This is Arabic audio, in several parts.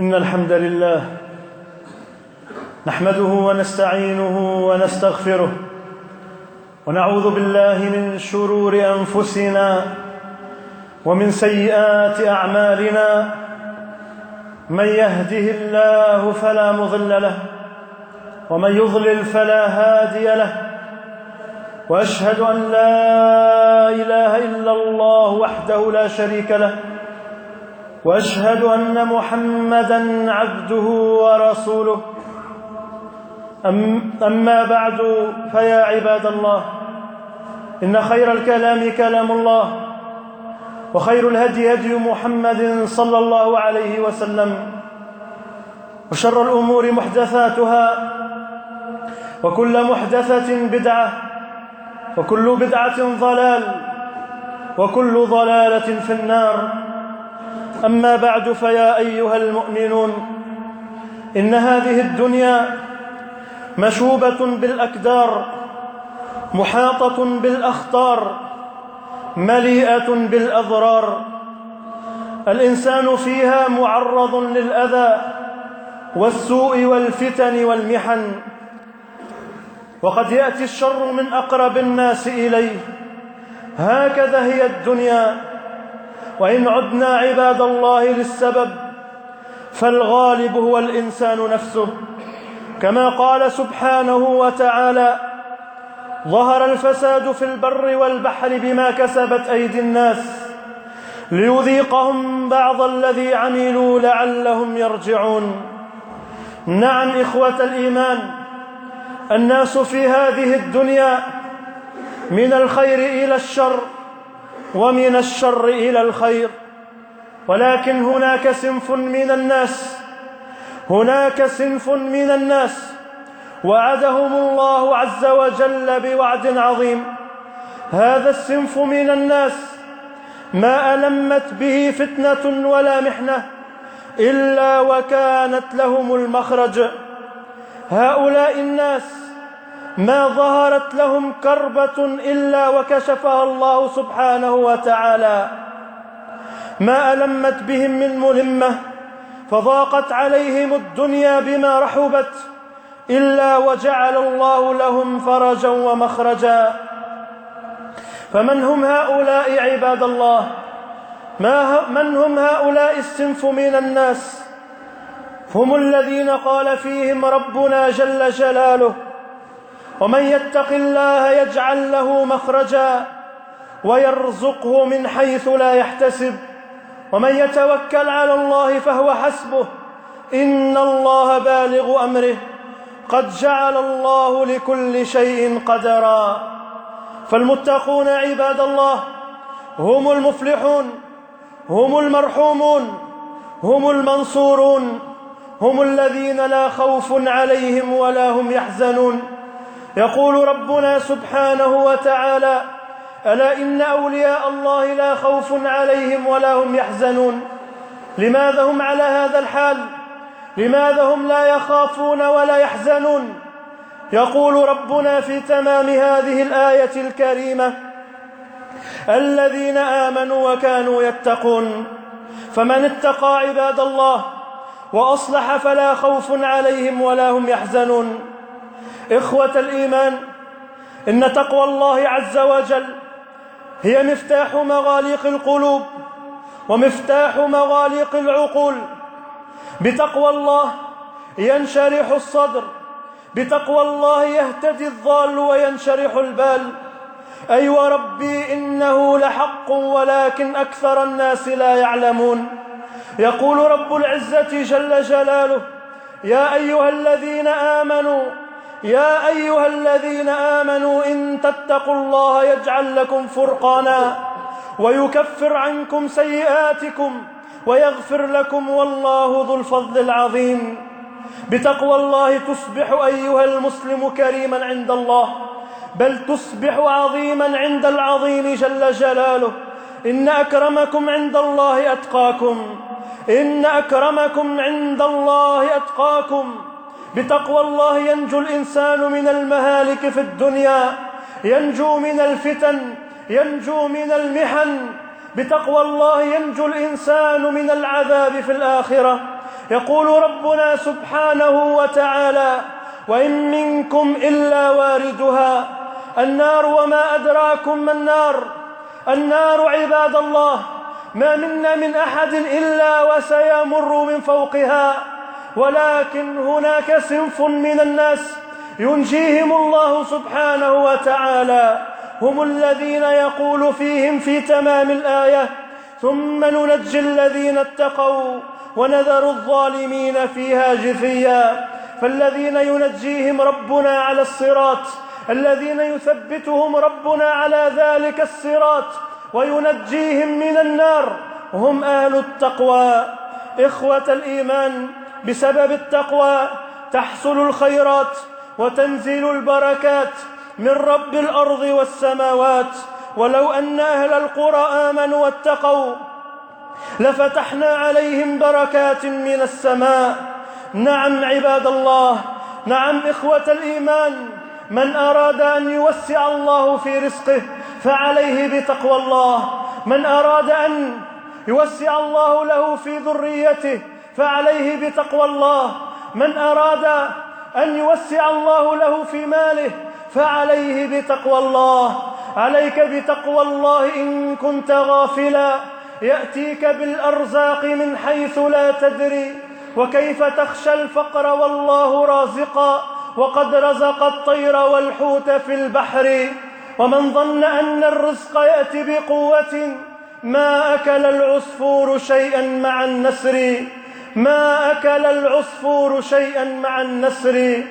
إن الحمد لله نحمده ونستعينه ونستغفره ونعوذ بالله من شرور أنفسنا ومن سيئات أعمالنا. من يهده الله فلا مضل له ومن يضلل فلا هادي له، وأشهد أن لا إله إلا الله وحده لا شريك له، وأشهد أن محمدًا عبده ورسوله. أما بعد، فيا عباد الله، إن خير الكلام كلام الله، وخير الهدي هدي محمد صلى الله عليه وسلم، وشر الأمور محدثاتها، وكل محدثة بدعة، وكل بدعة ضلال، وكل ضلالة في النار. أما بعد، فيا أيها المؤمنون، إن هذه الدنيا مشوبة بالأكدار، محاطة بالأخطار، مليئة بالأضرار. الإنسان فيها معرض للأذى والسوء والفتن والمحن، وقد يأتي الشر من أقرب الناس إليه. هكذا هي الدنيا. وإن عدنا عباد الله للسبب، فالغالب هو الإنسان نفسه، كما قال سبحانه وتعالى: ظهر الفساد في البر والبحر بما كسبت أيدي الناس ليذيقهم بعض الذي عملوا لعلهم يرجعون. نعم إخوة الإيمان، الناس في هذه الدنيا من الخير إلى الشر، ومن الشر إلى الخير، ولكن هناك صنف من الناس وعدهم الله عز وجل بوعد عظيم. هذا الصنف من الناس ما ألمت به فتنة ولا محنة إلا وكانت لهم المخرج. هؤلاء الناس ما ظهرت لهم كربة إلا وكشفها الله سبحانه وتعالى، ما ألمت بهم من ملمة، فضاقت عليهم الدنيا بما رحبت إلا وجعل الله لهم فرجا ومخرجا. فمن هم هؤلاء عباد الله؟ من هم هؤلاء الصنف من الناس؟ هم الذين قال فيهم ربنا جل جلاله: ومن يتق الله يجعل له مخرجا ويرزقه من حيث لا يحتسب، ومن يتوكل على الله فهو حسبه، إن الله بالغ أمره، قد جعل الله لكل شيء قدرا. فالمتقون عباد الله هم المفلحون، هم المرحومون، هم المنصورون، هم الذين لا خوف عليهم ولا هم يحزنون. يقول ربنا سبحانه وتعالى: ألا إن أولياء الله لا خوف عليهم ولا هم يحزنون. لماذا هم على هذا الحال؟ لماذا هم لا يخافون ولا يحزنون؟ يقول ربنا في تمام هذه الآية الكريمة: الذين آمنوا وكانوا يتقون. فمن اتقى عباد الله وأصلح فلا خوف عليهم ولا هم يحزنون. إخوة الإيمان، إن تقوى الله عز وجل هي مفتاح مغاليق القلوب ومفتاح مغاليق العقول. بتقوى الله ينشرح الصدر، بتقوى الله يهتدي الضال وينشرح البال. أي وربي إنه لحق ولكن أكثر الناس لا يعلمون. يقول رب العزة جل جلاله: يا أيها الذين آمنوا إن تتقوا الله يجعل لكم فرقانا ويكفر عنكم سيئاتكم ويغفر لكم والله ذو الفضل العظيم. بتقوى الله تصبح أيها المسلم كريما عند الله، بل تصبح عظيما عند العظيم جل جلاله. إن أكرمكم عند الله أتقاكم، إن أكرمكم عند الله أتقاكم. بتقوى الله ينجو الإنسان من المهالك في الدنيا، ينجو من الفتن، ينجو من المحن. بتقوى الله ينجو الإنسان من العذاب في الآخرة. يقول ربنا سبحانه وتعالى: وإن منكم إلا واردها. النار وما أدراكم ما النار. النار عباد الله ما منا من أحد إلا وسيمر من فوقها، ولكن هناك صنف من الناس ينجيهم الله سبحانه وتعالى، هم الذين يقول فيهم في تمام الآية: ثم ننجي الذين اتقوا ونذر الظالمين فيها جثيا. فالذين ينجيهم ربنا على الصراط، الذين يثبتهم ربنا على ذلك الصراط وينجيهم من النار هم أهل التقوى. إخوة الإيمان، بسبب التقوى تحصل الخيرات وتنزل البركات من رب الأرض والسماوات. ولو أن أهل القرى آمنوا واتقوا لفتحنا عليهم بركات من السماء. نعم عباد الله، نعم إخوة الإيمان، من أراد أن يوسع الله في رزقه فعليه بتقوى الله. من أراد أن يوسع الله له في ذريته فعليه بتقوى الله. من أراد أن يوسع الله له في ماله فعليه بتقوى الله. عليك بتقوى الله إن كنت غافلا يأتيك بالأرزاق من حيث لا تدري. وكيف تخشى الفقر والله رازقا وقد رزق الطير والحوت في البحر. ومن ظن أن الرزق يأتي بقوة ما أكل العصفور شيئا مع النسر. ما أكل العصفور شيئا مع النسر.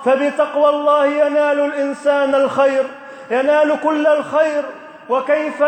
فبتقوى الله ينال الإنسان الخير، ينال كل الخير. وكيف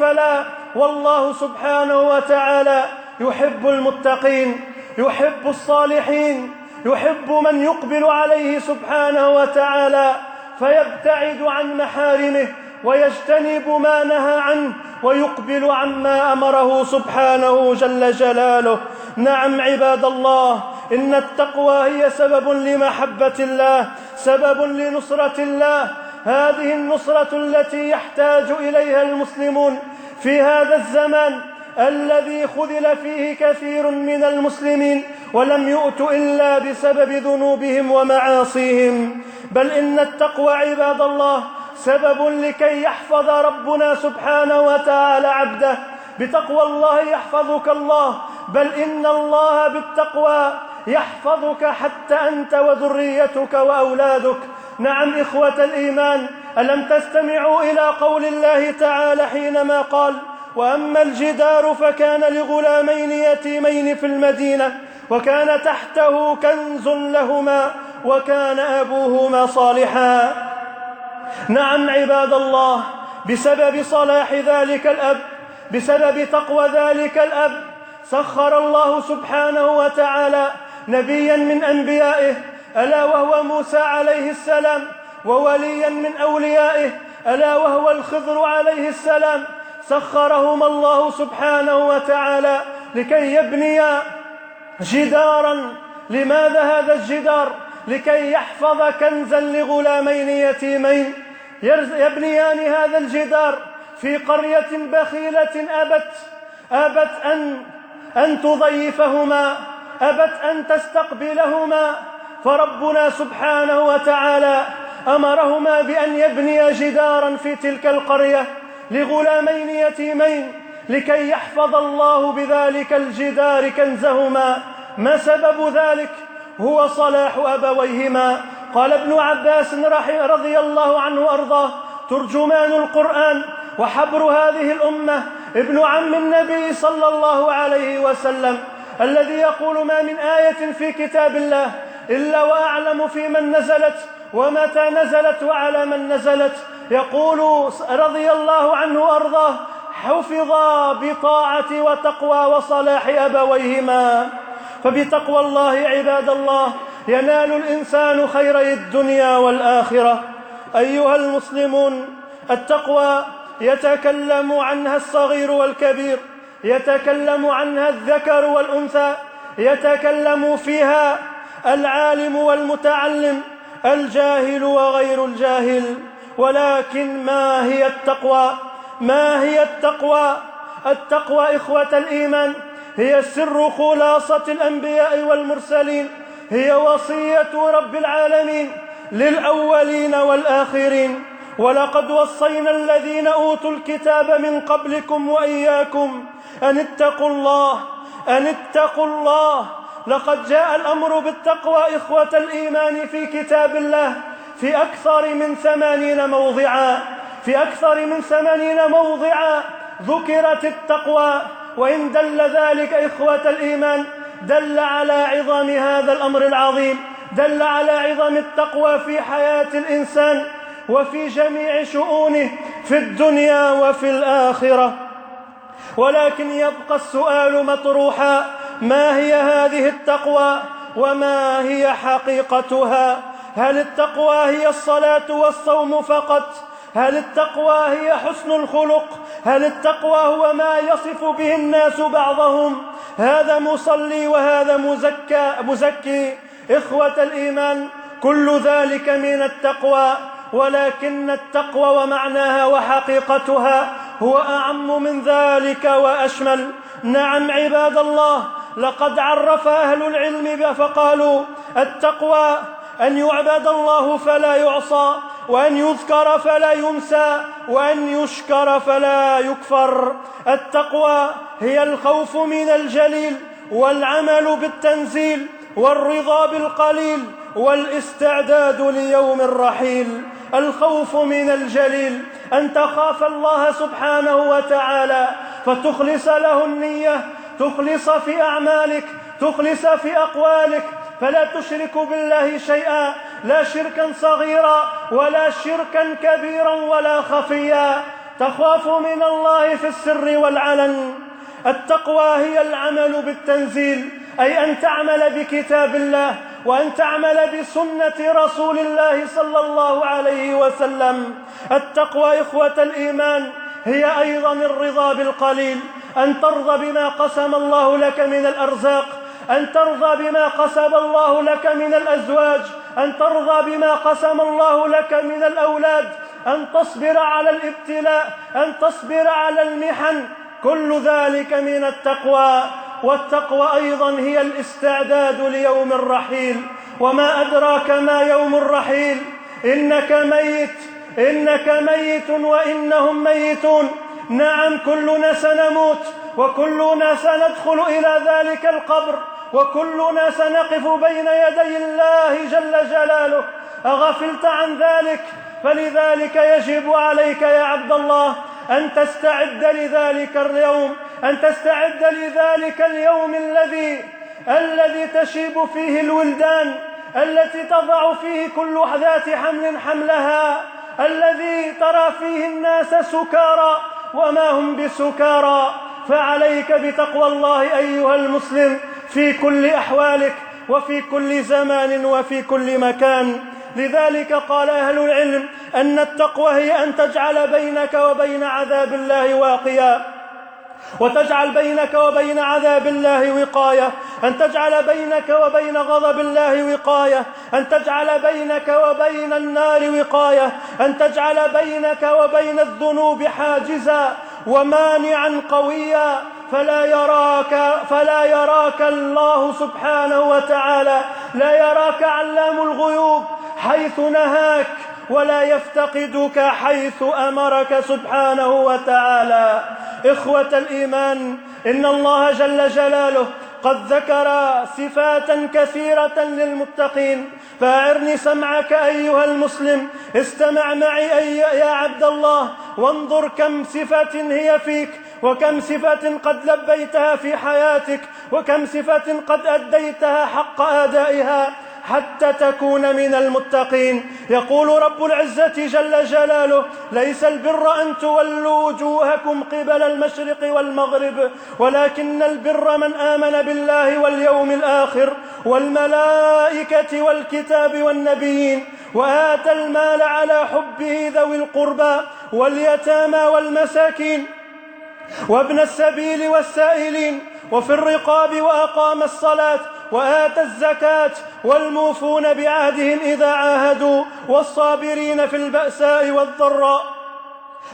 لا والله سبحانه وتعالى يحب المتقين، يحب الصالحين، يحب من يقبل عليه سبحانه وتعالى فيبتعد عن محارمه ويجتنب ما نهى عنه ويقبل عما أمره سبحانه جل جلاله. نعم عباد الله، إن التقوى هي سبب لمحبة الله، سبب لنصرة الله. هذه النصرة التي يحتاج إليها المسلمون في هذا الزمان الذي خذل فيه كثير من المسلمين ولم يؤتوا إلا بسبب ذنوبهم ومعاصيهم. بل إن التقوى عباد الله سبب لكي يحفظ ربنا سبحانه وتعالى عبده. بتقوى الله يحفظك الله، بل إن الله بالتقوى يحفظك حتى أنت وذريتك وأولادك. نعم إخوة الإيمان، ألم تستمعوا إلى قول الله تعالى حينما قال: وأما الجدار فكان لغلامين يتيمين في المدينة وكان تحته كنز لهما وكان أبوهما صالحا. نعم عباد الله، بسبب صلاح ذلك الأب، بسبب تقوى ذلك الأب، سخر الله سبحانه وتعالى نبيا من أنبيائه ألا وهو موسى عليه السلام، ووليا من أوليائه ألا وهو الخضر عليه السلام. سخرهما الله سبحانه وتعالى لكي يبنيا جدارا. لماذا هذا الجدار؟ لكي يحفظ كنزا لغلامين يتيمين. يبنيان هذا الجدار في قرية بخيلة أبت أن تضيفهما، أبت أن تستقبلهما. فربنا سبحانه وتعالى أمرهما بأن يبنيا جدارا في تلك القرية لغلامين يتيمين لكي يحفظ الله بذلك الجدار كنزهما. ما سبب ذلك؟ هو صلاح أبويهما. قال ابن عباس رضي الله عنه وأرضاه ترجمان القرآن وحبر هذه الأمة، ابن عم النبي صلى الله عليه وسلم، الذي يقول: ما من آية في كتاب الله إلا وأعلم في من نزلت ومتى نزلت وعلى من نزلت. يقول رضي الله عنه وأرضاه: حفظا بطاعة وتقوى وصلاح أبويهما. فبتقوى الله عباد الله ينال الإنسان خيري الدنيا والآخرة. أيها المسلمون، التقوى يتكلم عنها الصغير والكبير، يتكلم عنها الذكر والأنثى، يتكلم فيها العالم والمتعلم، الجاهل وغير الجاهل. ولكن ما هي التقوى؟ ما هي التقوى؟ التقوى إخوة الإيمان هي سر خلاصة الأنبياء والمرسلين، هي وصية رب العالمين للأولين والآخرين. ولقد وصينا الذين أوتوا الكتاب من قبلكم وإياكم أن اتقوا الله. لقد جاء الأمر بالتقوى إخوة الإيمان في كتاب الله في أكثر من 80 موضعا ذكرت التقوى. وإن دل ذلك إخوة الإيمان دل على عظم هذا الأمر العظيم، دل على عظم التقوى في حياة الإنسان وفي جميع شؤونه في الدنيا وفي الآخرة. ولكن يبقى السؤال مطروحا: ما هي هذه التقوى وما هي حقيقتها؟ هل التقوى هي الصلاة والصوم فقط؟ هل التقوى هي حسن الخلق؟ هل التقوى هو ما يصف به الناس بعضهم هذا مصلي وهذا مزكي؟ إخوة الإيمان، كل ذلك من التقوى، ولكن التقوى ومعناها وحقيقتها هو أعم من ذلك وأشمل. نعم عباد الله، لقد عرف أهل العلم فقالوا: التقوى أن يعبد الله فلا يعصى، وأن يذكر فلا ينسى، وأن يشكر فلا يكفر. التقوى هي الخوف من الجليل، والعمل بالتنزيل، والرضا بالقليل، والاستعداد ليوم الرحيل. الخوف من الجليل أن تخاف الله سبحانه وتعالى فتخلص له النية، تخلص في أعمالك، تخلص في أقوالك، فلا تشرك بالله شيئا، لا شركا صغيرا ولا شركا كبيرا ولا خفيا، تخاف من الله في السر والعلن. التقوى هي العمل بالتنزيل، أي أن تعمل بكتاب الله وأن تعمل بسنة رسول الله صلى الله عليه وسلم. التقوى إخوة الإيمان هي أيضا الرضا بالقليل، أن ترضى بما قسم الله لك من الأرزاق، أن ترضى بما قسم الله لك من الأزواج، أن ترضى بما قسم الله لك من الأولاد، أن تصبر على الابتلاء، أن تصبر على المحن، كل ذلك من التقوى. والتقوى أيضا هي الاستعداد ليوم الرحيل. وما أدراك ما يوم الرحيل؟ إنك ميت وإنهم ميتون. نعم، كلنا سنموت، وكلنا سندخل إلى ذلك القبر، وكلنا سنقف بين يدي الله جل جلاله. أغفلت عن ذلك؟ فلذلك يجب عليك يا عبد الله أن تستعد لذلك اليوم، أن تستعد لذلك اليوم الذي تشيب فيه الولدان، التي تضع فيه كل ذات حمل حملها، الذي ترى فيه الناس سكارى وما هم بسكارى. فعليك بتقوى الله أيها المسلم في كل أحوالك وفي كل زمان وفي كل مكان. لذلك قال أهل العلم أن التقوى هي أن تجعل بينك وبين عذاب الله واقيا، وتجعل بينك وبين عذاب الله وقاية، أن تجعل بينك وبين غضب الله وقاية، أن تجعل بينك وبين النار وقاية، أن تجعل بينك وبين الذنوب حاجزا ومانعا قويا، فلا يراك الله سبحانه وتعالى، لا يراك علام الغيوب حيث نهاك، ولا يفتقدك حيث أمرك سبحانه وتعالى. إخوة الإيمان، إن الله جل جلاله قد ذكر صفات كثيرة للمتقين، فأعرني سمعك أيها المسلم، استمع معي يا عبد الله، وانظر كم صفة هي فيك، وكم صفة قد لبيتها في حياتك، وكم صفة قد أديتها حق أدائها حتى تكون من المتقين. يقول رب العزة جل جلاله: ليس البر أن تولوا وجوهكم قبل المشرق والمغرب، ولكن البر من آمن بالله واليوم الآخر والملائكة والكتاب والنبيين، وآتى المال على حبه ذوي القربى واليتامى والمساكين وابن السبيل والسائلين وفي الرقاب، وأقام الصلاة وآتى الزكاة، والموفون بعهدهم إذا عاهدوا، والصابرين في البأساء والضراء.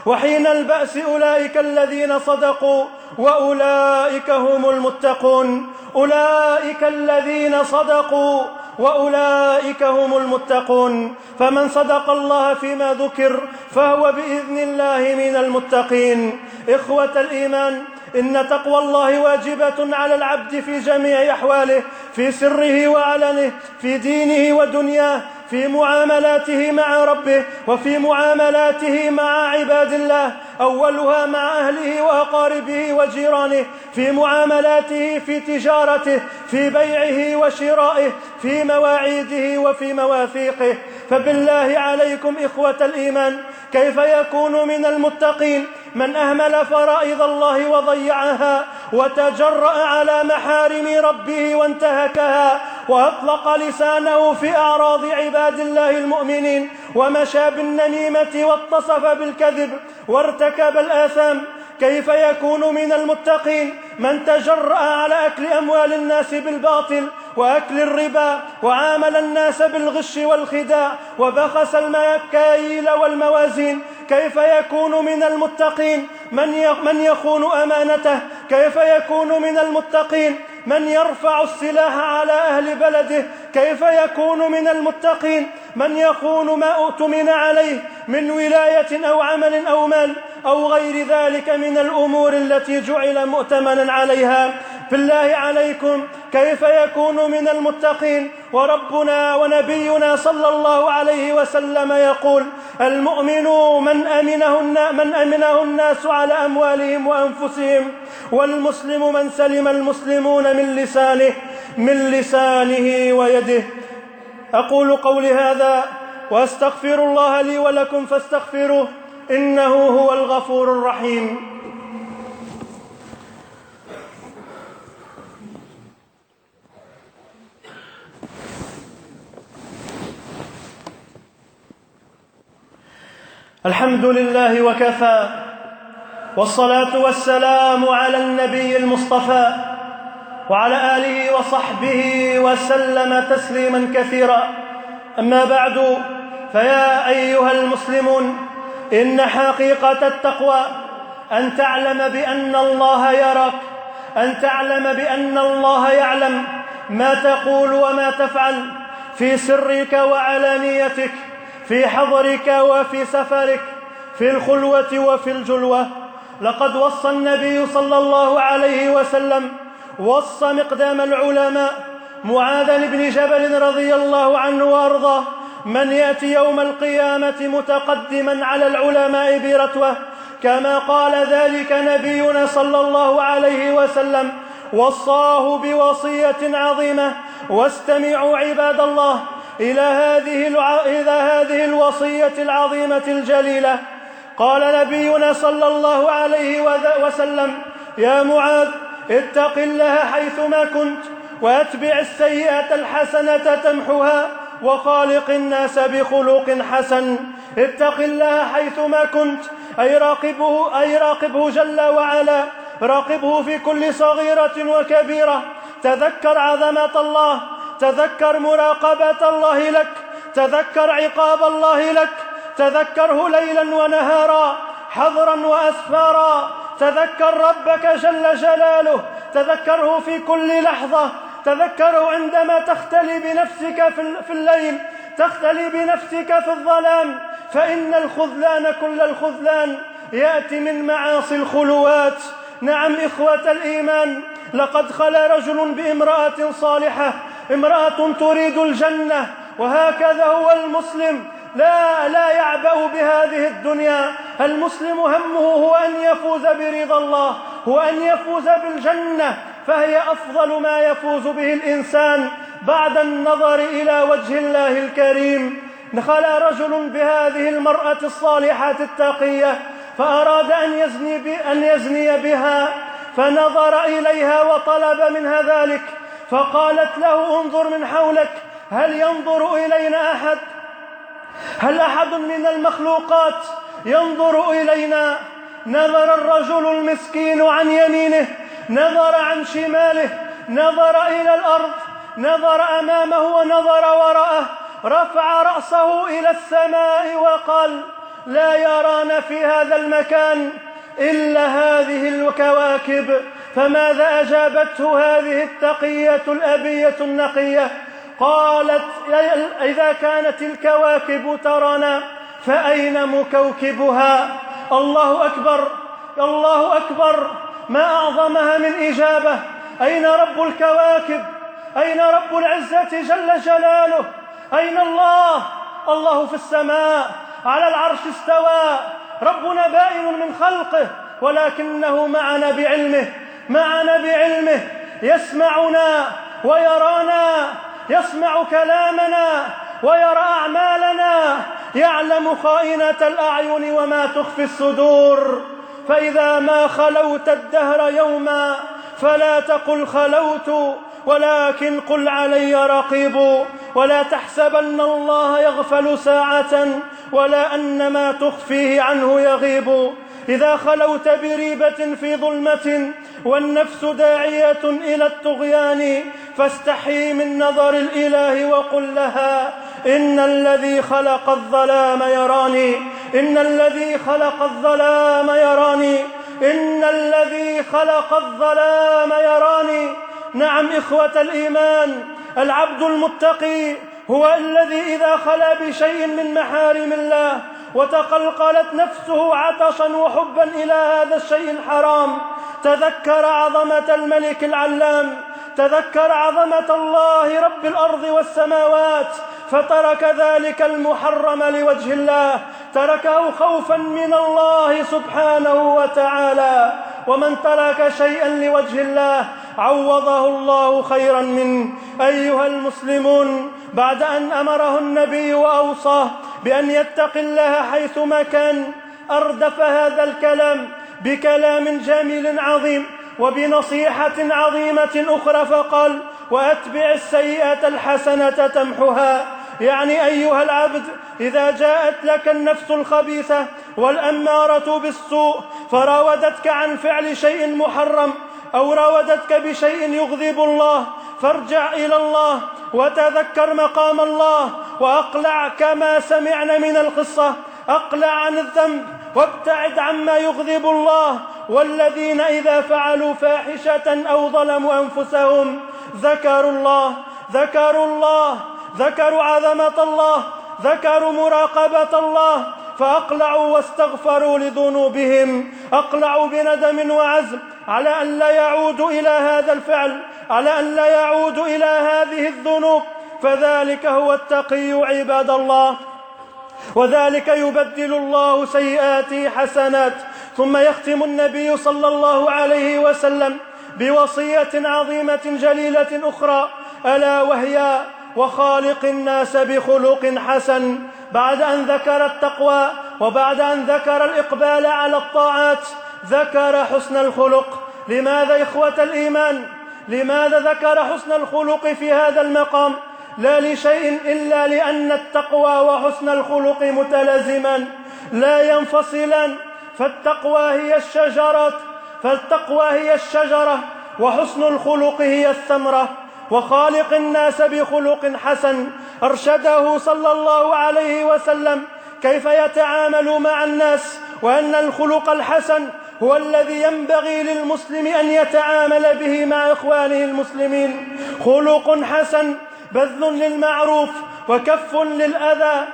وحين البأس أولئك الذين صدقوا وأولئك هم المتقون. أولئك الذين صدقوا وأولئك هم المتقون. فمن صدق الله فيما ذكر فهو بإذن الله من المتقين. إخوة الإيمان، إن تقوى الله واجبة على العبد في جميع أحواله، في سره وعلنه، في دينه ودنياه، في معاملاته مع ربه وفي معاملاته مع عباد الله، أولها مع أهله وأقاربه وجيرانه، في معاملاته في تجارته، في بيعه وشرائه، في مواعيده وفي مواثيقه. فبالله عليكم إخوة الإيمان، كيف يكون من المتقين من أهمل فرائض الله وضيعها وتجرأ على محارم ربه وانتهكها وأطلق لسانه في أعراض عباد الله المؤمنين ومشى بالنميمة واتصف بالكذب وارتكب الآثام؟ كيف يكون من المتقين من تجرأ على أكل أموال الناس بالباطل وأكل الربا وعامل الناس بالغش والخداع وبخس المكاييل والموازين؟ كيف يكون من المتقين من يخون أمانته؟ كيف يكون من المتقين من يرفع السلاح على أهل بلده؟ كيف يكون من المتقين من يخون ما أؤتمن عليه من ولاية أو عمل أو مال أو غير ذلك من الأمور التي جعل مؤتمنا عليها؟ بالله عليكم، كيف يكون من المتقين وربنا ونبينا صلى الله عليه وسلم يقول: المؤمن من أمنه الناس على أموالهم وأنفسهم، والمسلم من سلم المسلمون من لسانه ويده. أقول قولي هذا وأستغفر الله لي ولكم فاستغفروه، إنه هو الغفور الرحيم. الحمد لله وكفى، والصلاة والسلام على النبي المصطفى وعلى آله وصحبه وسلم تسليما كثيرا. أما بعد، فيا أيها المسلمون، إن حقيقة التقوى أن تعلم بأن الله يراك، أن تعلم بأن الله يعلم ما تقول وما تفعل في سرك وعلانيتك، في حضرك وفي سفرك، في الخلوة وفي الجلوة. لقد وصى النبي صلى الله عليه وسلم مقدام العلماء معاذ بن جبل رضي الله عنه وأرضاه: من يأتي يوم القيامة متقدما على العلماء برتوة، كما قال ذلك نبينا صلى الله عليه وسلم. وصاه بوصية عظيمة، واستمعوا عباد الله إلى هذه الوصية العظيمة الجليلة. قال نبينا صلى الله عليه وسلم: يا معاذ، اتق الله حيثما كنت، واتبع السيئة الحسنة تمحها، وخالق الناس بخلق حسن. اتق الله حيثما كنت، أي راقبه جل وعلا، راقبه في كل صغيرة وكبيرة. تذكر عظمة الله، تذكر مراقبة الله لك، تذكر عقاب الله لك، تذكره ليلا ونهارا، حضرا وأسفارا. تذكر ربك جل جلاله، تذكره في كل لحظة، تذكره عندما تختلي بنفسك في الليل، تختلي بنفسك في الظلام، فإن الخذلان كل الخذلان يأتي من معاصي الخلوات. نعم إخوة الإيمان، لقد خلا رجل بامرأة صالحة، امرأة تريد الجنة، وهكذا هو المسلم، لا يعبأ بهذه الدنيا. المسلم همه هو أن يفوز برضا الله، هو أن يفوز بالجنة، فهي أفضل ما يفوز به الإنسان بعد النظر إلى وجه الله الكريم. خلا رجل بهذه المرأة الصالحة التقية، فأراد أن يزني بها، فنظر إليها وطلب منها ذلك، فقالت له: انظر من حولك، هل ينظر إلينا أحد؟ هل أحد من المخلوقات ينظر إلينا؟ نظر الرجل المسكين عن يمينه، نظر عن شماله، نظر إلى الأرض، نظر أمامه ونظر وراءه، رفع رأسه إلى السماء وقال: لا يرانا في هذا المكان إلا هذه الكواكب. فماذا أجابته هذه التقية الأبية النقية؟ قالت: إذا كانت الكواكب ترانا فأين مكوكبها؟ الله أكبر، الله أكبر، ما أعظمها من إجابة. أين رب الكواكب؟ أين رب العزة جل جلاله؟ أين الله؟ الله في السماء على العرش استوى. ربنا بائن من خلقه، ولكنه معنا بعلمه، معنا بعلمه، يسمعنا ويرانا، يسمع كلامنا ويرى أعمالنا، يعلم خائنة الأعين وما تخفي الصدور. فإذا ما خلوت الدهر يوما فلا تقل خلوت، ولكن قل علي رقيب. ولا تحسبن الله يغفل ساعة، ولا أن ما تخفيه عنه يغيب. إذا خلوت بريبة في ظلمة والنفس داعية إلى الطغيان، فاستحي من نظر الإله وقل لها: إن الذي خلق الظلام يراني، إن الذي خلق الظلام يراني، إن الذي خلق الظلام يراني. نعم إخوة الإيمان، العبد المتقي هو الذي إذا خلا بشيء من محارم الله وتقلقلت نفسه عطشا وحبا إلى هذا الشيء الحرام، تذكر عظمة الملك العلام، تذكر عظمة الله رب الأرض والسماوات، فترك ذلك المحرم لوجه الله، تركه خوفا من الله سبحانه وتعالى. ومن ترك شيئا لوجه الله عوضه الله خيرا منه. أيها المسلمون، بعد أن أمره النبي وأوصاه بأن يتقي الله حيثما كان، أردف هذا الكلام بكلام جميل عظيم وبنصيحة عظيمة أخرى، فقال: وأتبع السيئة الحسنة تمحها. يعني أيها العبد، إذا جاءت لك النفس الخبيثة والأمارة بالسوء فراودتك عن فعل شيء محرم أو راودتك بشيء يغضب الله، فارجع إلى الله وتذكر مقام الله، وأقلع كما سمعنا من القصة، أقلع عن الذنب وابتعد عما يغضب الله. والذين إذا فعلوا فاحشة أو ظلموا أنفسهم ذكروا الله، ذكروا الله، ذكروا عظمة الله، ذكروا مراقبة الله، فأقلعوا واستغفروا لذنوبهم، أقلعوا بندم وعزم على أن لا يعودوا إلى هذا الفعل، على أن لا يعودوا إلى هذه الذنوب. فذلك هو التقي عباد الله، وذلك يبدل الله سيئاته حسنات. ثم يختم النبي صلى الله عليه وسلم بوصية عظيمة جليلة أخرى، ألا وهي: وخالق الناس بخلق حسن. بعد أن ذكر التقوى وبعد أن ذكر الإقبال على الطاعات ذكر حسن الخلق. لماذا إخوة الإيمان؟ لماذا ذكر حسن الخلق في هذا المقام؟ لا لشيء إلا لأن التقوى وحسن الخلق متلازمان لا ينفصلان. فالتقوى هي الشجرة وحسن الخلق هي الثمرة. وخالق الناس بخلق حسن أرشده صلى الله عليه وسلم كيف يتعامل مع الناس، وأن الخلق الحسن هو الذي ينبغي للمسلم أن يتعامل به مع إخوانه المسلمين. خلق حسن: بذل للمعروف وكف للأذى،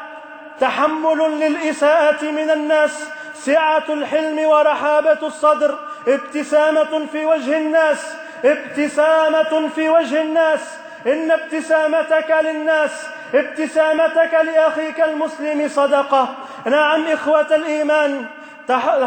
تحمل للإساءة من الناس، سعة الحلم ورحابة الصدر، ابتسامة في وجه الناس، ابتسامة في وجه الناس. إن ابتسامتك للناس، ابتسامتك لأخيك المسلم صدقة. نعم إخوة الإيمان،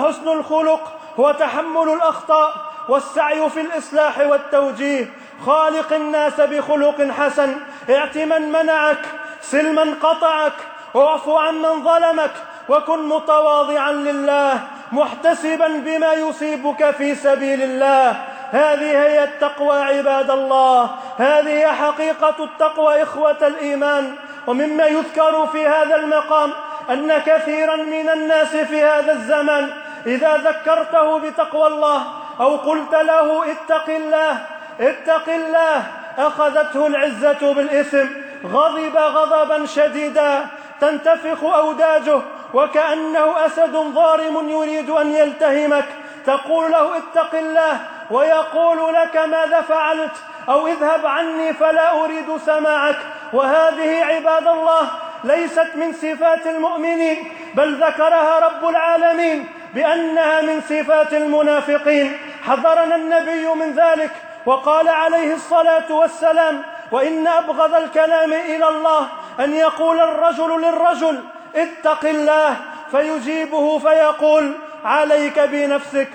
حسن الخلق هو تحمل الأخطاء والسعي في الإصلاح والتوجيه. خالق الناس بخلق حسن: اعط من منعك، سل من قطعك، واعف عمن ظلمك، وكن متواضعا لله محتسبا بما يصيبك في سبيل الله. هذه هي التقوى عباد الله، هذه هي حقيقة التقوى إخوة الإيمان. ومما يذكر في هذا المقام أن كثيرا من الناس في هذا الزمن إذا ذكرته بتقوى الله أو قلت له اتق الله اتق الله أخذته العزة بالإثم، غضب غضبا شديدا، تنتفخ أوداجه وكأنه أسد ضارم يريد أن يلتهمك، تقول له اتق الله ويقول لك ماذا فعلت، أو اذهب عني فلا أريد سماعك. وهذه عباد الله ليست من صفات المؤمنين، بل ذكرها رب العالمين بأنها من صفات المنافقين. حذرنا النبي من ذلك وقال عليه الصلاة والسلام: وإن أبغض الكلام إلى الله أن يقول الرجل للرجل اتق الله، فيجيبه فيقول عليك بنفسك.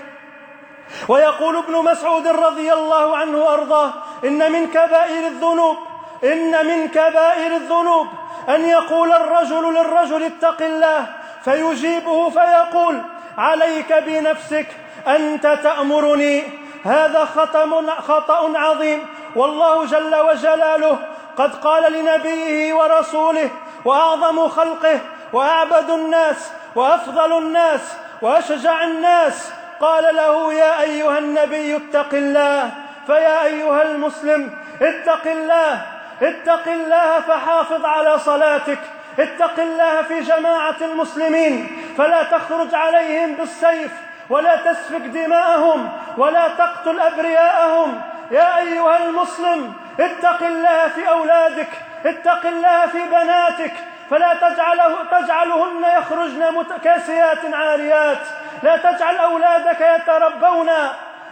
ويقول ابن مسعود رضي الله عنه وأرضاه: إن من كبائر الذنوب أن يقول الرجل للرجل اتق الله، فيجيبه فيقول عليك بنفسك أنت تأمرني. هذا خطأ عظيم، والله جل وجلاله قد قال لنبيه ورسوله وأعظم خلقه وأعبد الناس وأفضل الناس وأشجع الناس، قال له: يا أيها النبي اتق الله. فيا أيها المسلم اتق الله فحافظ على صلاتك، اتق الله في جماعة المسلمين، فلا تخرج عليهم بالسيف ولا تسفك دماءهم ولا تقتل أبرياءهم. يا أيها المسلم اتق الله في أولادك، اتق الله في بناتك، فلا تجعلهن يخرجن كاسيات عاريات. لا تجعل أولادك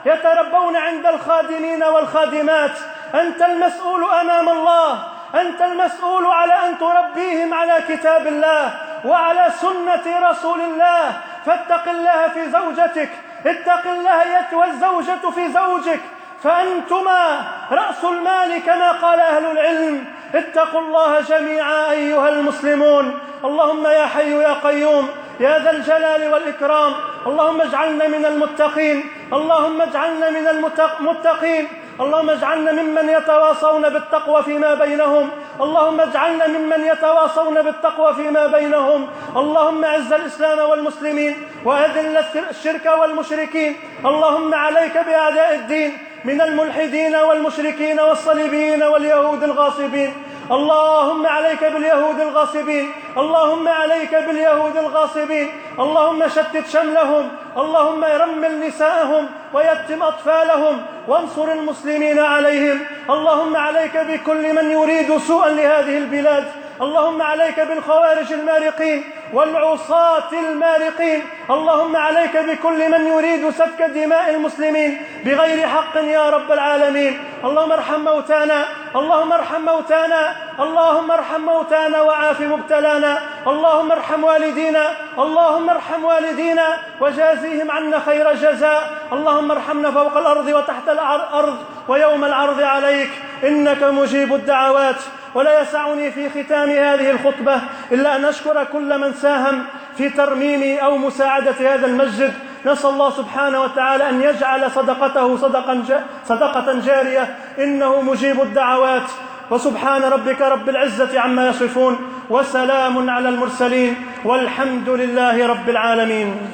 يتربون عند الخادمين والخادمات. أنت المسؤول أمام الله، أنت المسؤول على أن تربيهم على كتاب الله وعلى سنة رسول الله. فاتق الله في زوجتك، اتق الله والزوجة في زوجك، فأنتما رأس المال كما قال أهل العلم. اتقوا الله جميعا أيها المسلمون. اللهم يا حي يا قيوم يا ذا الجلال والإكرام، اللهم اجعلنا من المتقين، اللهم اجعلنا من المتقين، اللهم اجعلنا ممن يتواصون بالتقوى فيما بينهم، اللهم اجعلنا ممن يتواصون بالتقوى فيما بينهم. اللهم اعز الإسلام والمسلمين وأذل الشرك والمشركين. اللهم عليك بأعداء الدين من الملحدين والمشركين والصليبيين واليهود الغاصبين. اللهم عليك باليهود الغاصبين، اللهم عليك باليهود الغاصبين، اللهم شتت شملهم، اللهم رمل نساءهم ويتم أطفالهم وانصر المسلمين عليهم. اللهم عليك بكل من يريد سوءا لهذه البلاد، اللهم عليك بالخوارج المارقين والعصاة المارقين، اللهم عليك بكل من يريد سفك دماء المسلمين بغير حق يا رب العالمين. اللهم ارحم موتانا، اللهم ارحم موتانا، اللهم ارحم موتانا وعاف مبتلانا، اللهم ارحم والدينا، اللهم ارحم والدينا وجازيهم عنا خير جزاء. اللهم ارحمنا فوق الأرض وتحت الأرض ويوم العرض عليك، إنك مجيب الدعوات. ولا يسعني في ختام هذه الخطبة إلا أن أشكر كل من ساهم في ترميم أو مساعدة هذا المسجد. نسأل الله سبحانه وتعالى أن يجعل صدقته صدقة جارية، إنه مجيب الدعوات. وسبحان ربك رب العزة عما يصفون، وسلام على المرسلين، والحمد لله رب العالمين.